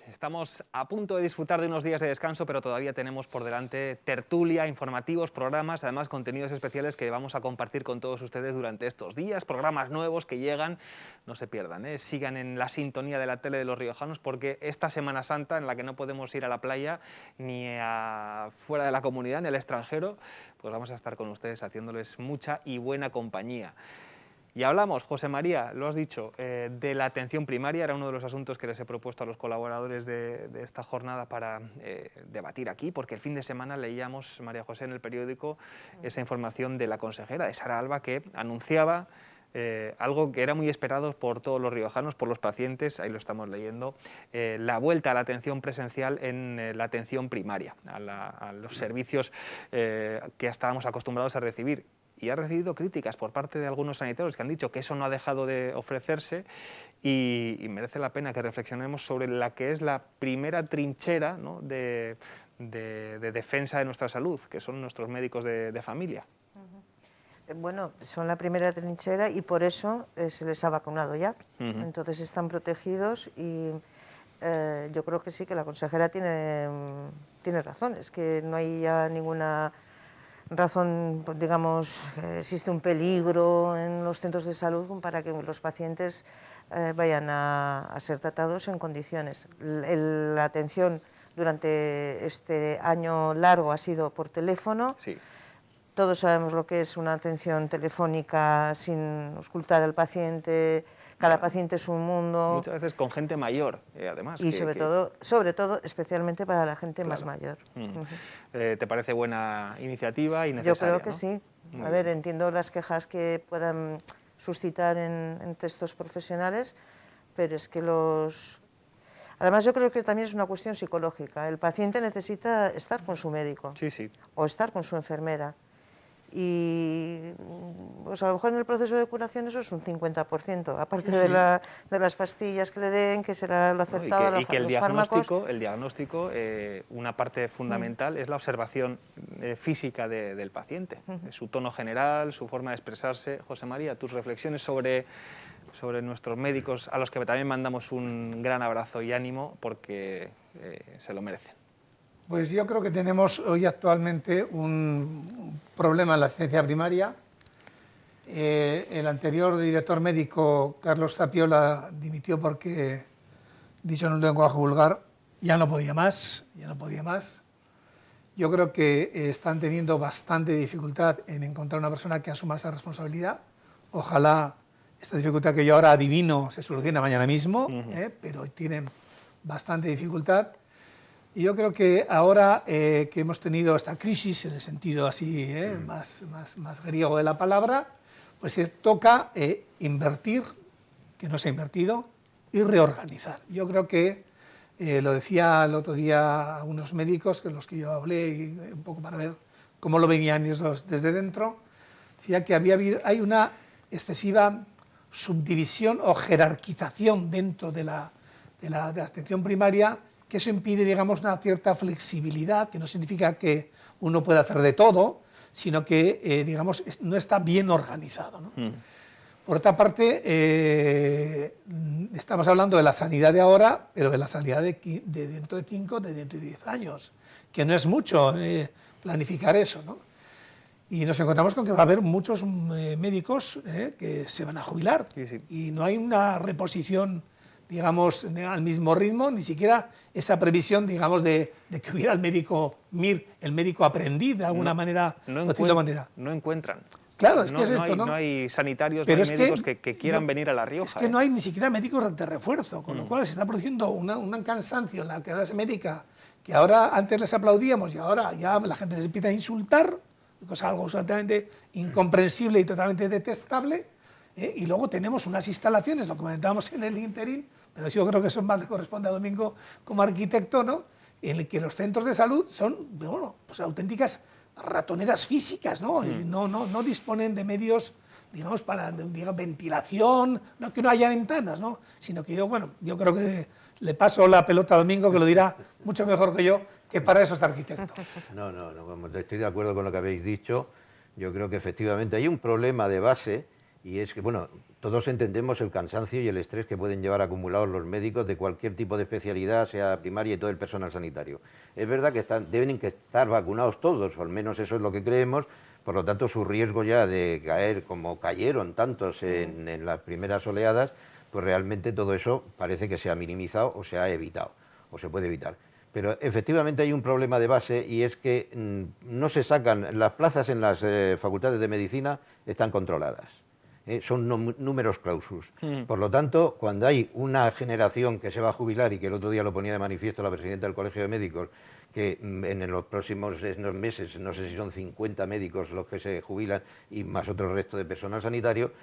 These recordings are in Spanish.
Estamos a punto de disfrutar de unos días de descanso, pero todavía tenemos por delante tertulia, informativos, programas, además contenidos especiales que vamos a compartir con todos ustedes durante estos días, programas nuevos que llegan, no se pierdan, sigan en la sintonía de la tele de los riojanos, porque esta Semana Santa, en la que no podemos ir a la playa, ni fuera de la comunidad, ni al extranjero, pues vamos a estar con ustedes haciéndoles mucha y buena compañía. Y hablamos, José María, lo has dicho, de la atención primaria. Era uno de los asuntos que les he propuesto a los colaboradores de esta jornada para debatir aquí, porque el fin de semana leíamos, María José, en el periódico esa información de la consejera, de Sara Alba, que anunciaba algo que era muy esperado por todos los riojanos, por los pacientes, ahí lo estamos leyendo, la vuelta a la atención presencial en la atención primaria, a los servicios que estábamos acostumbrados a recibir. Y ha recibido críticas por parte de algunos sanitarios que han dicho que eso no ha dejado de ofrecerse y merece la pena que reflexionemos sobre la que es la primera trinchera, ¿no?, de defensa de nuestra salud, que son nuestros médicos de familia. Bueno, son la primera trinchera y por eso se les ha vacunado ya. Entonces están protegidos y yo creo que sí, que la consejera tiene razón. Es que no hay ya ninguna razón, digamos, existe un peligro en los centros de salud para que los pacientes vayan a ser tratados en condiciones. La atención durante este año largo ha sido por teléfono. Sí. Todos sabemos lo que es una atención telefónica sin auscultar al paciente. Cada paciente es un mundo. Muchas veces con gente mayor, además. Y sobre todo, especialmente para la gente más mayor. ¿Te parece buena iniciativa y necesaria? Yo creo que ¿no? sí. Muy A ver, bien. entiendo las quejas que puedan suscitar en textos profesionales, pero es que Además, yo creo que también es una cuestión psicológica. El paciente necesita estar con su médico. Sí, sí. O estar con su enfermera. Y pues a lo mejor en el proceso de curación eso es un 50%, aparte Sí. de las pastillas que le den, que será lo aceptado, Y que el fármacos. diagnóstico, una parte fundamental es la observación física del paciente, su tono general, su forma de expresarse. José María, tus reflexiones sobre nuestros médicos, a los que también mandamos un gran abrazo y ánimo, porque se lo merecen. Pues yo creo que tenemos hoy actualmente un problema en la asistencia primaria. El anterior director médico, Carlos Zapiola, dimitió porque, dicho en un lenguaje vulgar, ya no podía más. Yo creo que están teniendo bastante dificultad en encontrar una persona que asuma esa responsabilidad. Ojalá esta dificultad que yo ahora adivino se solucione mañana mismo, pero tienen bastante dificultad. Y yo creo que ahora que hemos tenido esta crisis, en el sentido así más griego de la palabra, pues toca invertir, que no se ha invertido, y reorganizar. Yo creo que, lo decía el otro día a unos médicos con los que yo hablé, y un poco para ver cómo lo venían ellos desde dentro, decía que hay una excesiva subdivisión o jerarquización dentro de la atención primaria, que eso impide, digamos, una cierta flexibilidad, que no significa que uno pueda hacer de todo, sino que, digamos, no está bien organizado, ¿no? Por otra parte, estamos hablando de la sanidad de ahora, pero de la sanidad de dentro de 5, de dentro de 10 años, que no es mucho planificar eso, ¿no? Y nos encontramos con que va a haber muchos médicos que se van a jubilar, y no hay una reposición, digamos, al mismo ritmo, ni siquiera esa previsión, digamos, de que hubiera el médico MIR, el médico aprendiz, de alguna manera. No encuentran. Claro, es que es esto, ¿no? No hay sanitarios, no hay médicos que quieran venir a La Rioja. Es que no hay ni siquiera médicos de refuerzo, con lo cual se está produciendo un cansancio en la clase médica, que ahora antes les aplaudíamos y ahora ya la gente se empieza a insultar, cosa algo absolutamente incomprensible y totalmente detestable. Y luego tenemos unas instalaciones, lo comentábamos en el interín, pero yo creo que eso más le corresponde a Domingo como arquitecto, ¿no?, en el que los centros de salud son, bueno, pues auténticas ratoneras físicas, ¿no? Y no disponen de medios, digamos, para ventilación, no que no haya ventanas, ¿no?, sino que yo creo que le paso la pelota a Domingo, que lo dirá mucho mejor que yo, que para eso es arquitecto. No, estoy de acuerdo con lo que habéis dicho. Yo creo que efectivamente hay un problema de base, y es que, bueno, todos entendemos el cansancio y el estrés que pueden llevar acumulados los médicos de cualquier tipo de especialidad, sea primaria y todo el personal sanitario. Es verdad que deben que estar vacunados todos, o al menos eso es lo que creemos, por lo tanto su riesgo ya de caer como cayeron tantos en las primeras oleadas, pues realmente todo eso parece que se ha minimizado o se ha evitado, o se puede evitar. Pero efectivamente hay un problema de base y es que no se sacan, las plazas en las facultades de medicina están controladas. Son números clausus. Por lo tanto, cuando hay una generación que se va a jubilar, y que el otro día lo ponía de manifiesto la presidenta del Colegio de Médicos, que en los próximos meses, no sé si son 50 médicos los que se jubilan y más otro resto de personal sanitario,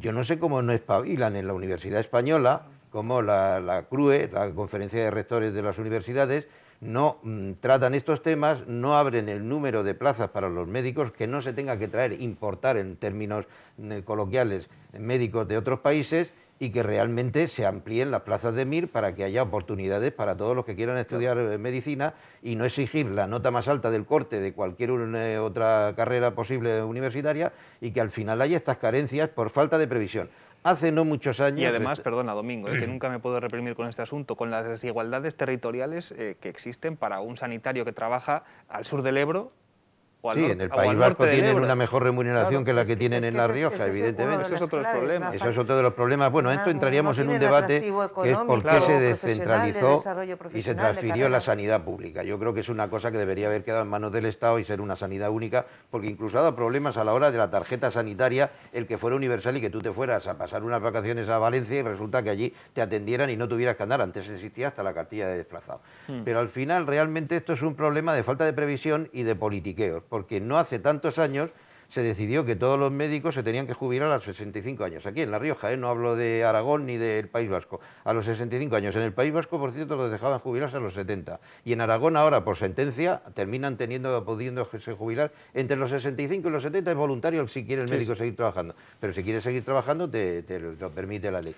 yo no sé cómo no espabilan en la Universidad Española, como la CRUE, la Conferencia de Rectores de las Universidades, no tratan estos temas, no abren el número de plazas para los médicos, que no se tenga que importar en términos coloquiales médicos de otros países, y que realmente se amplíen las plazas de MIR para que haya oportunidades para todos los que quieran estudiar medicina, y no exigir la nota más alta del corte de cualquier otra carrera posible universitaria, y que al final haya estas carencias por falta de previsión. Hace no muchos años... Y además, perdona, Domingo, que nunca me puedo reprimir con este asunto, con las desigualdades territoriales que existen para un sanitario que trabaja al sur del Ebro o al, sí, norte, en el o País al Vasco norte del tienen Ebro. una mejor remuneración que la que tienen en La Rioja, evidentemente. Eso es otro de los problemas. Eso es otro de los problemas. Bueno, esto entraríamos en un debate que es por qué se descentralizó y se transfirió la sanidad pública. Yo creo que es una cosa que debería haber quedado en manos del Estado y ser una sanidad única, porque incluso ha dado problemas a la hora de la tarjeta sanitaria, el que fuera universal y que tú te fueras a pasar unas vacaciones a Valencia y resulta que allí te atendieran y no tuvieras que andar. Antes existía hasta la cartilla de desplazado. Pero al final realmente esto es un problema de falta de previsión y de politiqueos, porque no hace tantos años se decidió que todos los médicos se tenían que jubilar a los 65 años. Aquí en La Rioja, no hablo de Aragón ni del País Vasco, a los 65 años. En el País Vasco, por cierto, los dejaban jubilarse a los 70. Y en Aragón ahora, por sentencia, terminan pudiéndose jubilar entre los 65 y los 70. Es voluntario si quiere el médico seguir trabajando. Pero si quiere seguir trabajando, te lo permite la ley.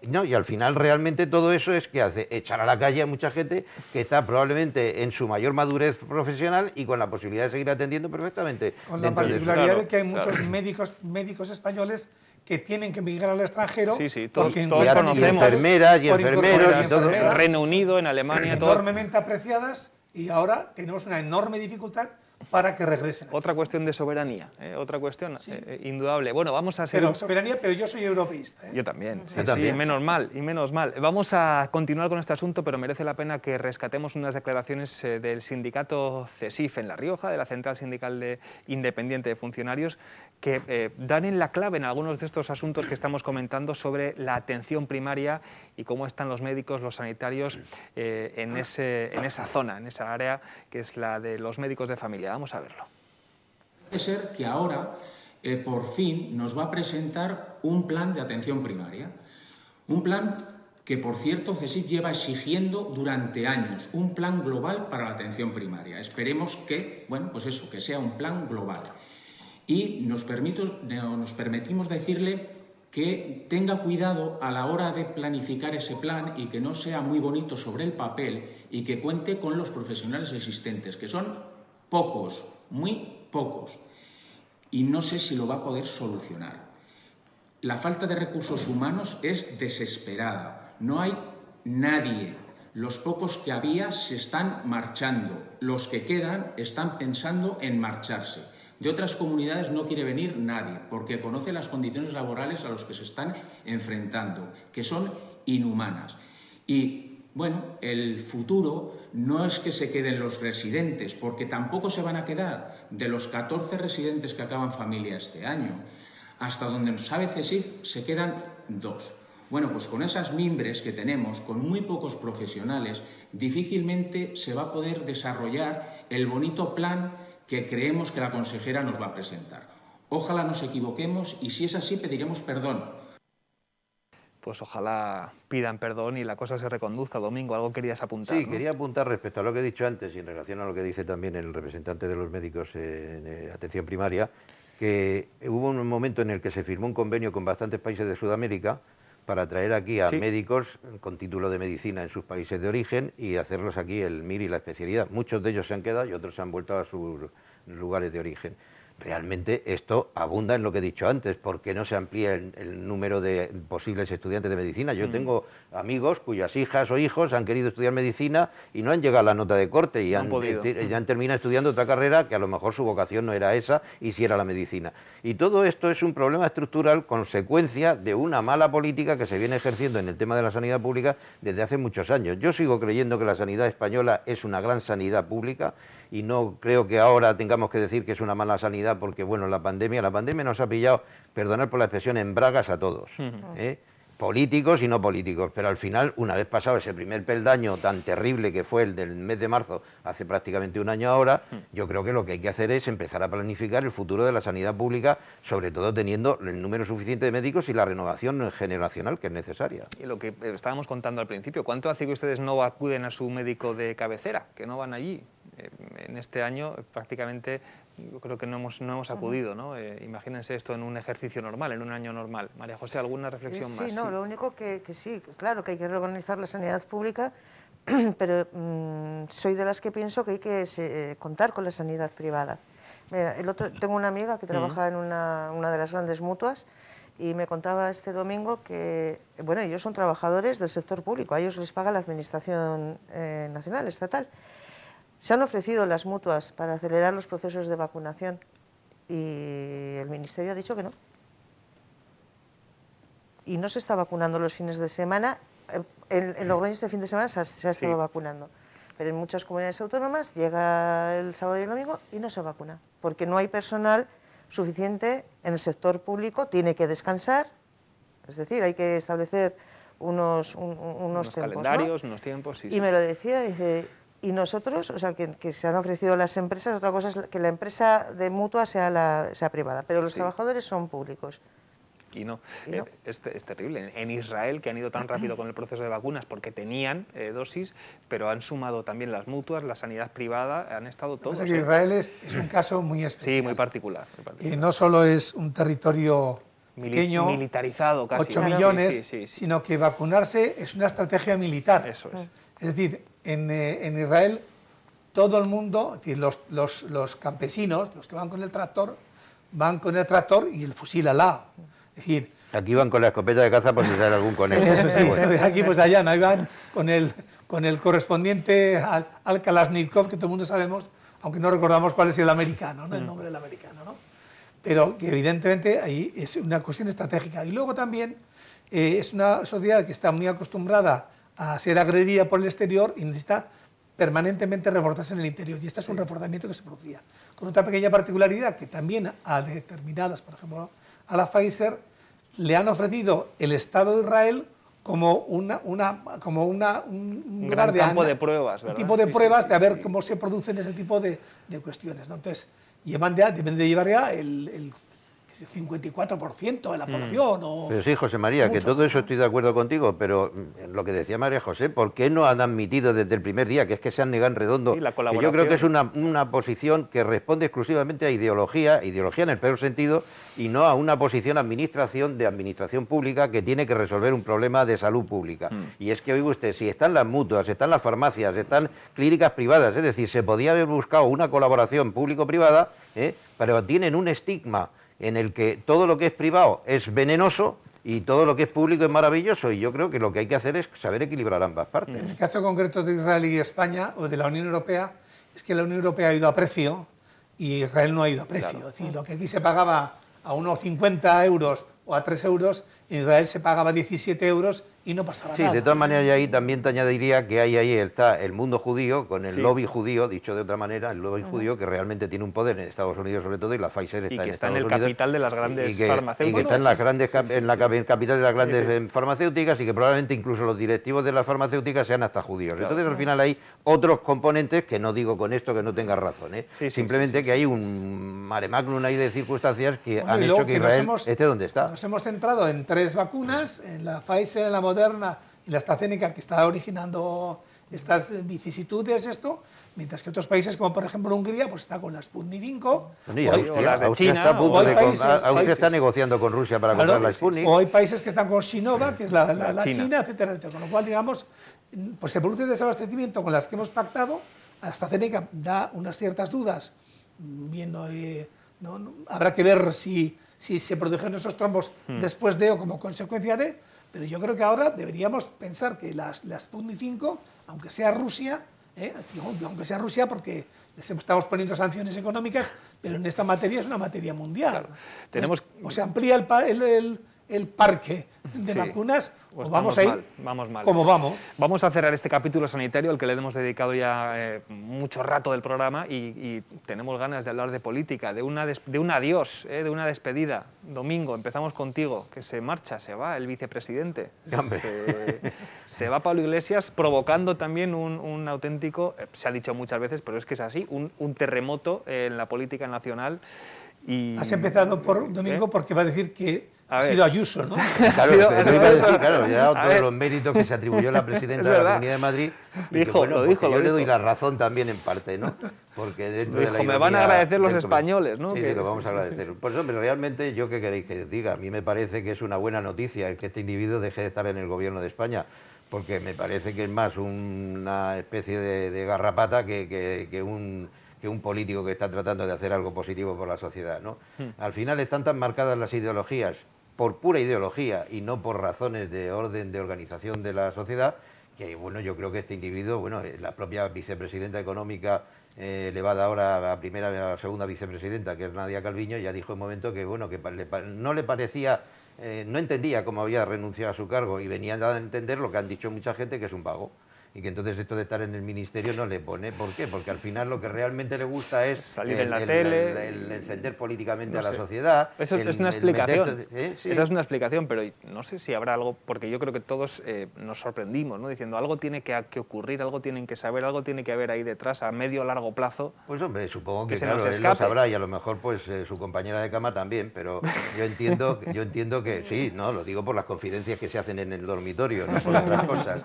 No, y al final realmente todo eso es que hace echar a la calle a mucha gente que está probablemente en su mayor madurez profesional y con la posibilidad de seguir atendiendo perfectamente. Con la particularidad de que hay muchos médicos españoles que tienen que emigrar al extranjero. Sí, sí, todos conocemos. Enfermeras y enfermeros y todo. En Reino Unido, en Alemania, todo. Enormemente apreciadas, y ahora tenemos una enorme dificultad para que regresen. Otra cuestión de soberanía, otra cuestión indudable. Bueno, vamos a seguir... Soberanía, pero yo soy europeísta. Yo también, Yo también. menos mal, y menos mal. Vamos a continuar con este asunto, pero merece la pena que rescatemos unas declaraciones del sindicato CESIF en La Rioja, de la Central Sindical Independiente de Funcionarios, que dan en la clave en algunos de estos asuntos que estamos comentando sobre la atención primaria y cómo están los médicos, los sanitarios en esa zona, en esa área que es la de los médicos de familia. Vamos a verlo. Puede ser que ahora, por fin, nos va a presentar un plan de atención primaria. Un plan que, por cierto, CESIF lleva exigiendo durante años, un plan global para la atención primaria. Esperemos que, bueno, pues eso, que sea un plan global. Y nos permitimos decirle que tenga cuidado a la hora de planificar ese plan y que no sea muy bonito sobre el papel y que cuente con los profesionales existentes, que son pocos, muy pocos, y no sé si lo va a poder solucionar. La falta de recursos humanos es desesperada, no hay nadie. Los pocos que había se están marchando, los que quedan están pensando en marcharse. De otras comunidades no quiere venir nadie, porque conoce las condiciones laborales a las que se están enfrentando, que son inhumanas. Y bueno, el futuro no es que se queden los residentes, porque tampoco se van a quedar. De los 14 residentes que acaban familia este año, hasta donde nos sabe CESIF, se quedan 2. Bueno, pues con esas mimbres que tenemos, con muy pocos profesionales, difícilmente se va a poder desarrollar el bonito plan que creemos que la consejera nos va a presentar. Ojalá nos equivoquemos y si es así pediremos perdón. Pues ojalá pidan perdón y la cosa se reconduzca. Domingo, ¿algo querías apuntar? Sí, ¿no? quería apuntar respecto a lo que he dicho antes y en relación a lo que dice también el representante de los médicos en atención primaria, que hubo un momento en el que se firmó un convenio con bastantes países de Sudamérica para traer aquí a médicos con título de medicina en sus países de origen y hacerlos aquí el MIR y la especialidad. Muchos de ellos se han quedado y otros se han vuelto a sus lugares de origen. realmente esto abunda en lo que he dicho antes. ¿Por qué no se amplía el número de posibles estudiantes de medicina? Yo tengo amigos cuyas hijas o hijos han querido estudiar medicina y no han llegado a la nota de corte y han terminado estudiando otra carrera que a lo mejor su vocación no era esa y sí era la medicina. Y todo esto es un problema estructural, consecuencia de una mala política que se viene ejerciendo en el tema de la sanidad pública desde hace muchos años. Yo sigo creyendo que la sanidad española es una gran sanidad pública y no creo que ahora tengamos que decir que es una mala sanidad porque, bueno, la pandemia nos ha pillado, perdonad por la expresión, en bragas a todos, políticos y no políticos, pero al final, una vez pasado ese primer peldaño tan terrible que fue el del mes de marzo, hace prácticamente un año ahora, yo creo que lo que hay que hacer es empezar a planificar el futuro de la sanidad pública, sobre todo teniendo el número suficiente de médicos y la renovación generacional que es necesaria. Y lo que estábamos contando al principio, ¿cuánto hace que ustedes no acuden a su médico de cabecera, que no van allí? En este año prácticamente yo creo que no hemos acudido, ¿no? Imagínense esto en un ejercicio normal, en un año normal. María José, ¿alguna reflexión más? Sí, no, lo único que sí, claro que hay que reorganizar la sanidad pública, pero soy de las que pienso que hay que contar con la sanidad privada. Mira, tengo una amiga que trabaja en una de las grandes mutuas y me contaba este domingo que, bueno, ellos son trabajadores del sector público, a ellos les paga la Administración Nacional, estatal. Se han ofrecido las mutuas para acelerar los procesos de vacunación y el Ministerio ha dicho que no. Y no se está vacunando los fines de semana. En Logroño este fin de semana se ha estado vacunando. Pero en muchas comunidades autónomas llega el sábado y el domingo y no se vacuna. Porque no hay personal suficiente en el sector público, tiene que descansar. Es decir, hay que establecer unos tiempos, calendarios, ¿no? unos tiempos, sí. Y me lo decía, dice... Y nosotros, o sea, que se han ofrecido las empresas, otra cosa es que la empresa de mutua sea privada, pero los trabajadores son públicos. Y no. Es terrible. En Israel, que han ido tan rápido con el proceso de vacunas porque tenían dosis, pero han sumado también las mutuas, la sanidad privada, han estado todos. Que Israel es un caso muy especial. Sí, muy particular. No solo es un territorio pequeño, militarizado casi. 8 millones, sino que vacunarse es una estrategia militar. Eso es. Es decir, en Israel todo el mundo, es decir, los campesinos, los que van con el tractor y el fusil al lado. Es decir, aquí van con la escopeta de caza por si sale algún conejo. Eso sí, aquí pues allá no iban con el correspondiente al Kalashnikov, que todo el mundo sabemos, aunque no recordamos cuál es el americano, ¿no? El nombre del americano, ¿no? Pero que evidentemente ahí es una cuestión estratégica. Y luego también es una sociedad que está muy acostumbrada a ser agredida por el exterior y necesita permanentemente reforzarse en el interior. Y este es un reforzamiento que se producía. Con otra pequeña particularidad, que también a determinadas, por ejemplo, a la Pfizer, le han ofrecido el Estado de Israel como un gran campo de pruebas, ¿verdad? Un tipo de pruebas de ver cómo se producen ese tipo de cuestiones, ¿no? Entonces, deben de llevar ya el 54% de la población. Pero sí, José María, que todo eso estoy de acuerdo contigo, pero lo que decía María José, ¿por qué no han admitido desde el primer día, que es que se han negado en redondo? Sí, la que colaboración. yo creo que es una posición que responde exclusivamente a ideología en el peor sentido, y no a una posición de administración pública que tiene que resolver un problema de salud pública. Y es que, oiga usted, si están las mutuas, están las farmacias, están clínicas privadas, es decir, se podía haber buscado una colaboración público-privada, pero tienen un estigma en el que todo lo que es privado es venenoso y todo lo que es público es maravilloso, y yo creo que lo que hay que hacer es saber equilibrar ambas partes. En el caso concreto de Israel y España, o de la Unión Europea, es que la Unión Europea ha ido a precio y Israel no ha ido a precio. Claro. Es decir, lo que aquí se pagaba a unos 50 euros o a 3 euros, en Israel se pagaba 17 euros y no pasaba nada. Sí, de todas maneras, y ahí también te añadiría que ahí está el mundo judío, con el lobby judío, dicho de otra manera, el lobby judío que realmente tiene un poder en Estados Unidos sobre todo, y la Pfizer está en Estados Unidos. Y que está en el capital de las grandes farmacéuticas. Y que está en la capital de las grandes farmacéuticas, y que probablemente incluso los directivos de las farmacéuticas sean hasta judíos. Claro. Entonces, al final hay otros componentes, que no digo con esto que no tenga razón, simplemente que hay un mare magnum ahí de circunstancias que han hecho que Israel esté donde está. Nos hemos centrado en 3 vacunas, en la Pfizer, en la Moderna y la AstraZeneca, que está originando estas vicisitudes, mientras que otros países, como por ejemplo Hungría, pues está con la Sputnik 5. Y Austria está negociando con Rusia para comprar la Sputnik. O hay países que están con Shinova, que es la China, etcétera, etcétera. Con lo cual, digamos, pues se produce desabastecimiento con las que hemos pactado. AstraZeneca da unas ciertas dudas, viendo Habrá que ver si se produjeron esos trombos después de o como consecuencia de, pero yo creo que ahora deberíamos pensar que las Sputnik 5, aunque sea Rusia, aunque sea Rusia porque les estamos poniendo sanciones económicas, pero en esta materia es una materia mundial. Claro. O se amplía el parque de vacunas o vamos a ir mal. como vamos. Vamos a cerrar este capítulo sanitario, al que le hemos dedicado ya mucho rato del programa, y tenemos ganas de hablar de política, de un adiós, de una despedida. Domingo, empezamos contigo, que se marcha, se va el vicepresidente. Se va Pablo Iglesias, provocando también un auténtico, se ha dicho muchas veces, pero es que es así, un terremoto en la política nacional. Has empezado por Domingo porque va a decir que ha sido Ayuso, ¿no? Claro, iba a decir, ya otro de los méritos que se atribuyó la presidenta de la Comunidad de Madrid. Yo le doy la razón también en parte, ¿no? Porque dentro de la ironía, me van a agradecer los españoles, ¿no? Sí, lo vamos a agradecer. Pues hombre, realmente, ¿yo qué queréis que diga? A mí me parece que es una buena noticia el que este individuo deje de estar en el gobierno de España, porque me parece que es más una especie de garrapata que un político que está tratando de hacer algo positivo por la sociedad, ¿no? Al final están tan marcadas las ideologías, por pura ideología y no por razones de orden de organización de la sociedad, que bueno, yo creo que este individuo, la propia vicepresidenta económica elevada ahora a segunda vicepresidenta, que es Nadia Calviño, ya dijo en un momento que no le parecía, no entendía cómo había renunciado a su cargo, y venía a entender lo que han dicho mucha gente, que es un vago. Y que entonces esto de estar en el ministerio no le pone. ¿Por qué? Porque al final lo que realmente le gusta es salir en la tele, el encender políticamente a la sociedad. Eso es una explicación. Sí. Esa es una explicación, pero no sé si habrá algo, porque yo creo que todos nos sorprendimos, ¿no? Diciendo algo tiene que ocurrir, algo tienen que saber, algo tiene que haber ahí detrás a medio o largo plazo. Pues hombre, supongo que claro, él lo sabrá, y a lo mejor pues su compañera de cama también, pero yo entiendo que sí, no, lo digo por las confidencias que se hacen en el dormitorio, no por otras cosas,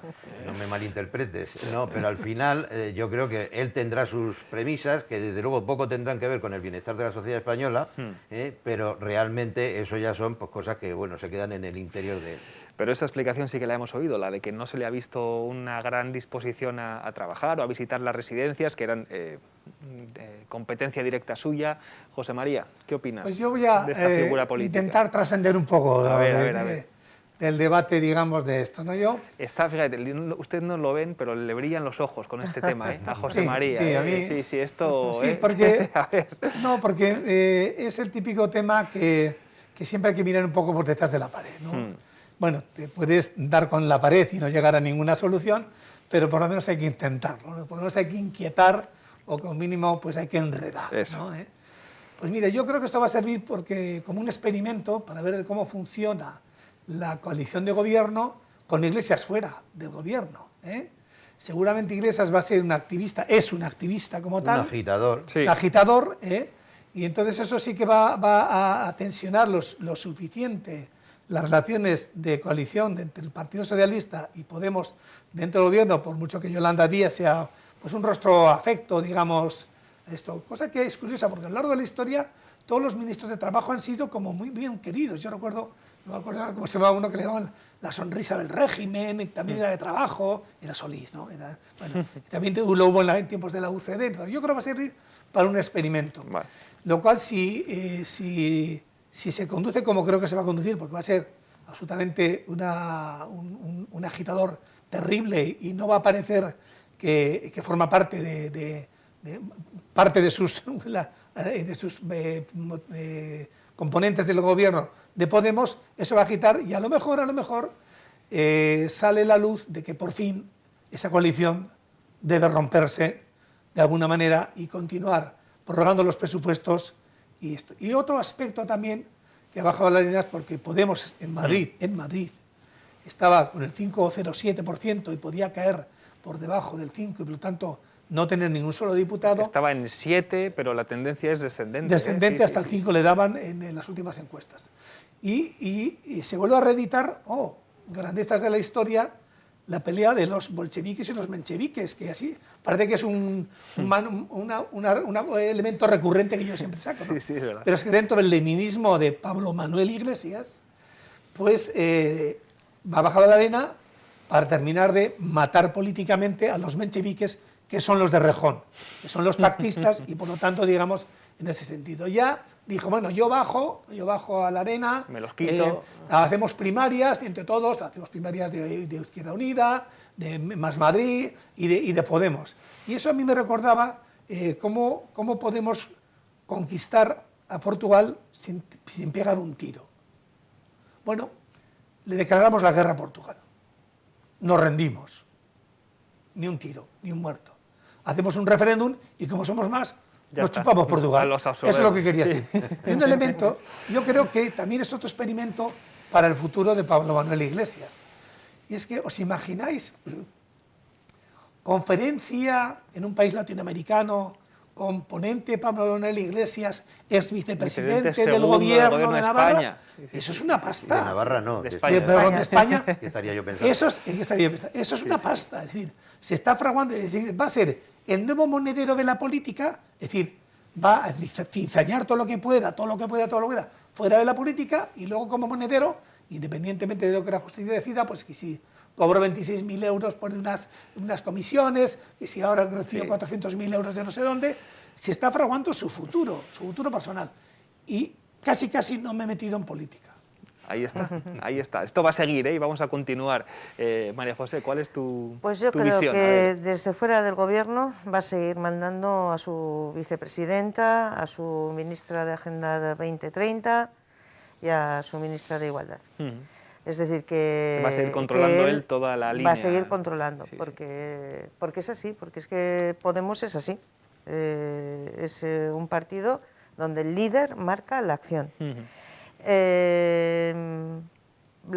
no me malinterpretes. No, pero al final yo creo que él tendrá sus premisas, que desde luego poco tendrán que ver con el bienestar de la sociedad española, pero realmente eso ya son pues cosas que se quedan en el interior de él. Pero esa explicación sí que la hemos oído, la de que no se le ha visto una gran disposición a trabajar o a visitar las residencias, que eran competencia directa suya. José María, ¿qué opinas? Pues yo voy a de esta figura política? Intentar trascender un poco del debate, digamos, de esto, ¿no? Fíjate, usted no lo ven, pero le brillan los ojos con este tema, a José María. Sí, a mí, esto... Sí, porque, porque es el típico tema que siempre hay que mirar un poco por detrás de la pared, ¿no? Bueno, te puedes dar con la pared y no llegar a ninguna solución, pero por lo menos hay que intentarlo, ¿no? Por lo menos hay que inquietar, o como mínimo pues hay que enredar, eso. ¿no? Pues mire, yo creo que esto va a servir como un experimento para ver cómo funciona la coalición de gobierno con Iglesias fuera del gobierno. Seguramente Iglesias va a ser un activista, es un activista como tal. Un agitador. Sí. Un agitador, y entonces eso sí que va a tensionar lo suficiente las relaciones de coalición entre el Partido Socialista y Podemos dentro del gobierno, por mucho que Yolanda Díaz sea pues un rostro afecto, digamos, cosa que es curiosa, porque a lo largo de la historia todos los ministros de Trabajo han sido como muy bien queridos. Yo recuerdo, no me acuerdo ahora cómo se llamaba uno que le llamaban la sonrisa del régimen, y también era de Trabajo, era Solís, ¿no? También lo hubo en tiempos de la UCD. Entonces, yo creo que va a servir para un experimento. Vale. Lo cual, si se conduce como creo que se va a conducir, porque va a ser absolutamente un agitador terrible y no va a parecer que forma parte de sus componentes del gobierno de Podemos, eso va a agitar, y a lo mejor sale la luz de que por fin esa coalición debe romperse de alguna manera y continuar prorrogando los presupuestos y esto. Y otro aspecto también que ha bajado las líneas, porque Podemos en Madrid estaba con el 5,07% y podía caer por debajo del 5% y por lo tanto no tener ningún solo diputado. Estaba en 7, pero la tendencia es descendente. Descendente, hasta el 5 le daban en las últimas encuestas. Y se vuelve a reeditar, grandezas de la historia, la pelea de los bolcheviques y los mencheviques, que así parece que es un elemento recurrente que yo siempre saco, ¿no? Sí, es verdad. Pero es que dentro del leninismo de Pablo Manuel Iglesias, pues va bajado la arena para terminar de matar políticamente a los mencheviques, que son los de Rejón, que son los pactistas y por lo tanto, digamos, en ese sentido. Ya dijo, bueno, yo bajo a la arena, me los quito. Hacemos primarias entre todos, hacemos primarias de Izquierda Unida, de Más Madrid y de Podemos. Y eso a mí me recordaba cómo podemos conquistar a Portugal sin pegar un tiro. Bueno, le declaramos la guerra a Portugal. Nos rendimos. Ni un tiro, ni un muerto. Hacemos un referéndum y como somos más, nos chupamos Portugal. Eso es lo que quería decir. Es un elemento, yo creo que también es otro experimento para el futuro de Pablo Manuel Iglesias. Y es que, ¿os imagináis conferencia en un país latinoamericano con ponente Pablo Manuel Iglesias, ex vicepresidente del gobierno de Navarra? España. Eso es una pasta. De Navarra no, de España. Perdón, de España. ¿Qué estaría yo pensando? Eso es una pasta. Es decir, se está fraguando, es decir, va a ser el nuevo monedero de la política, es decir, va a cizañar todo lo que pueda, fuera de la política, y luego como monedero, independientemente de lo que la justicia decida, pues que si cobró 26.000 euros por unas comisiones, que si ahora recibió 400.000 euros de no sé dónde, se está fraguando su futuro personal. Y casi no me he metido en política. Ahí está, ahí está. Esto va a seguir, ¿eh? Y vamos a continuar. María José, ¿cuál es tu Pues yo tu creo visión? que desde fuera del gobierno va a seguir mandando a su vicepresidenta, a su ministra de Agenda 2030 y a su ministra de Igualdad. Es decir, que va a seguir controlando él toda la línea. Va a seguir controlando, Sí, porque es así, porque es que Podemos es así. Es un partido donde el líder marca la acción. La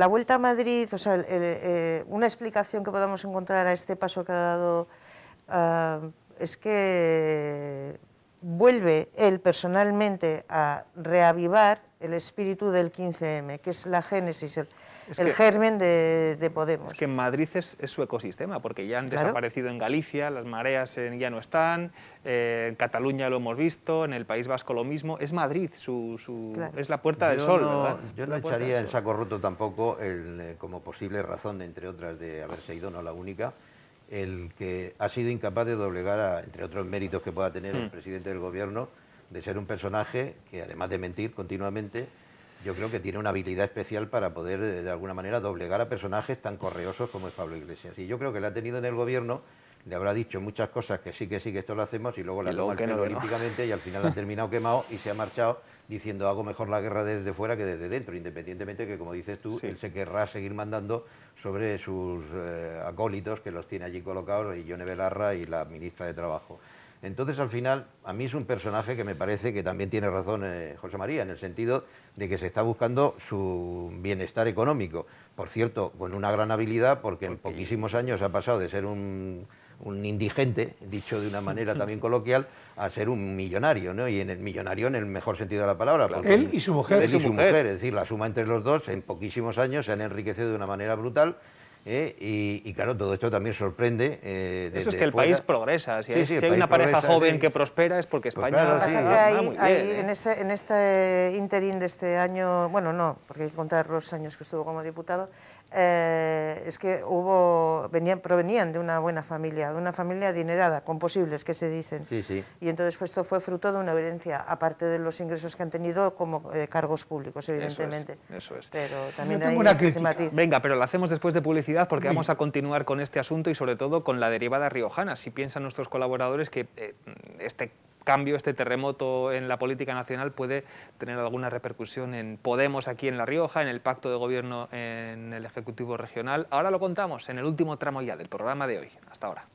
Vuelta a Madrid, o sea, una explicación que podamos encontrar a este paso que ha dado es que vuelve él personalmente a reavivar el espíritu del 15M, que es la génesis, el germen de Podemos. Es que en Madrid es su ecosistema, porque ya han desaparecido en Galicia, las mareas ya no están, en Cataluña lo hemos visto, en el País Vasco lo mismo. Es Madrid, es la Puerta del Sol, ¿verdad? Yo no echaría en saco roto tampoco como posible razón, entre otras, de haberse ido, no la única, el que ha sido incapaz de doblegar, entre otros méritos que pueda tener el presidente del gobierno, de ser un personaje que, además de mentir continuamente, yo creo que tiene una habilidad especial para poder, de alguna manera, doblegar a personajes tan correosos como es Pablo Iglesias. Y yo creo que la ha tenido en el gobierno, le habrá dicho muchas cosas que sí, esto lo hacemos, y luego la toma el pelo olímpicamente, y al final ha terminado quemado y se ha marchado diciendo hago mejor la guerra desde fuera que desde dentro, independientemente que, como dices tú, él se querrá seguir mandando sobre sus acólitos, que los tiene allí colocados, y Yone Belarra y la ministra de Trabajo. Entonces, al final, a mí es un personaje que me parece que también tiene razón José María, en el sentido de que se está buscando su bienestar económico. Por cierto, con una gran habilidad, porque en poquísimos años ha pasado de ser un indigente, dicho de una manera también coloquial, a ser un millonario, ¿no? Y en el millonario en el mejor sentido de la palabra. Él y su mujer. Él y su mujer, es decir, la suma entre los dos, en poquísimos años se han enriquecido de una manera brutal. Y claro, todo esto también sorprende. Eso es que el país progresa. Si hay, Sí, si hay una pareja joven que prospera es porque España... Lo que pasa es que hay en este interín de este año, bueno, no, porque hay que contar los años que estuvo como diputado, es que provenían de una buena familia, de una familia adinerada, con posibles, que se dicen. Y entonces esto fue fruto de una herencia, aparte de los ingresos que han tenido como cargos públicos, evidentemente. Eso es. Pero también hay ese matiz. Venga, pero lo hacemos después de publicidad, porque vamos a continuar con este asunto y sobre todo con la derivada riojana. Si piensan nuestros colaboradores que este cambio, este terremoto en la política nacional puede tener alguna repercusión en Podemos aquí en La Rioja, en el pacto de gobierno en el Ejecutivo Regional. Ahora lo contamos en el último tramo ya del programa de hoy. Hasta ahora.